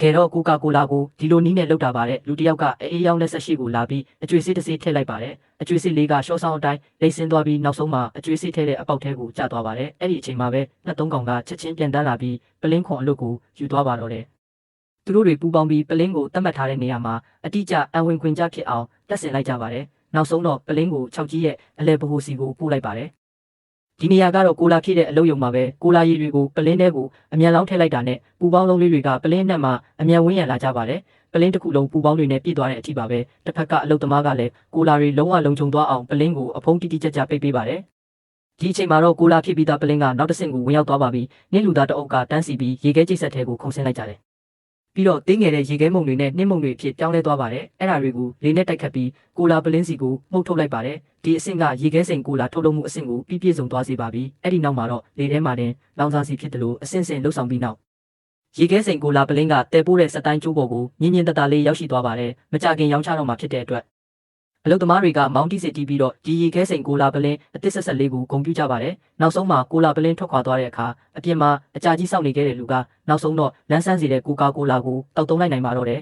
ကယ်တော့ကိုကာကိုလာကိုဒီလိုနီးနဲ့လောက်တာပါတယ်လူတယောက်ကအေးရောင်းလက်ဆက်ရှိကိုလာပြီးအကျွေးစစ်တစ်စီးထည့်လိုက်ပါတယ်အကျွေးစစ်လေးကရှော့ဆောင်အတိုင်းလိမ့်ဆင်းသွားပြီးနောက်ဆုံးမှာအကျွေးစစ်ထည့်တဲ့အပေါက်ထဲကိုကျသွားပါတယ်အဲ့ဒီအချိန်မှာပဲနှစ်သုံးကောင်ကချက်ချင်းပြန်တန်းလာပြီးပလင်းခွန်အလုပ်ကိုယူသွားပါတော့တယ်သူတို့တွေပူပေါင်းပြီးပလင်းကိုတတ်မှတ်ထားတဲ့နေရာမှာအတိအကျအဝင်ခွင်ကြဖြစ်အောင်တက်ဆင်လိုက်ကြပါတယ်နောက်ဆုံးတော့ပလင်းကို6ကြီးရဲ့အလဲဗဟိုစီကိုပို့လိုက်ပါတယ်ဒီနေရာကတော့ကိုလာဖြစ်တဲ့အလုပ်ရုံမှာပဲကိုလာရည်တွေကိုပလင်းထဲကိုအမြန်လောင်းထည့်လိုက်တာနဲ့ပူပေါင်းလုံးလေးတွေကပလင်းနဲ့မှအမြန်ဝင်းရလာကြပါတယ်ပလင်းတစ်ခုလုံးပူပေါင်းတွေနဲ့ပြည့်သွားတဲ့အထိပါပဲတစ်ဖက်ကအလုပ်သမားကလည်းကိုလာတွေလုံးဝလုံခြုံသွားအောင်ပလင်းကိုအဖုံးတိတိကျကျပိတ်ပေးပါတယ်ဒီအချိန်မှာတော့ကိုလာဖြစ်ပြီးသားပလင်းကနောက်တစ်ဆင့်ကိုဝင်ရောက်သွားပါပြီနင်းလူသားတအုပ်ကတန်းစီပြီးရေခဲကျိတ်ဆက်ထဲကိုခုန်ဆင်းလိုက်ကြတယ်ပြီးတော့တင်းငယ်တဲ့ရေခဲမုံတွေနဲ့နှင်းမုံတွေအဖြစ်ပြောင်းလဲသွားပါတယ်အဲ့ဒါတွေကိုလေနဲ့တိုက်ခတ်ပြီးကိုလာပလင်းစီကိုမှုတ်ထုတ်လိုက်ပါတယ်ဒီအဆင့်ကရေခဲစိန်ကိုလာထုတ်လုပ်မှုအဆင့်ကိုပြည့်စုံသွားစေပါပြီအဲ့ဒီနောက်မှာတော့လေထဲမှာတင်လောင်စာစီဖြစ်တယ်လို့အဆင့်ဆင့်လှုပ်ဆောင်ပြီးနောက်ရေခဲစိန်ကိုလာပလင်းကတဲပိုးတဲ့စတိုင်းကျိုးပေါ်ကိုညင်ညင်တတလေးရောက်ရှိသွားပါတယ်မကြခင်ရောင်းချတော့မှဖြစ်တဲ့အတွက်အလုသမားတွေကမောင်းတိစစ်တီးပြီးတော့ဒီရေခဲစိန်ကိုလာပလင်းအသစ်ဆက်ဆက်လေးကိုဂုံပြူကြပါတယ်နောက်ဆုံးမှာကိုလာပလင်းထွက်ခွာသွားတဲ့အခါအပြင်မှာအကြာကြီးစောင့်နေခဲ့တဲ့လူကနောက်ဆုံးတော့လမ်းဆန်းစီတဲ့ကိုကာကိုလာကိုတောက်တုံးလိုက်နိုင်ပါတော့တယ်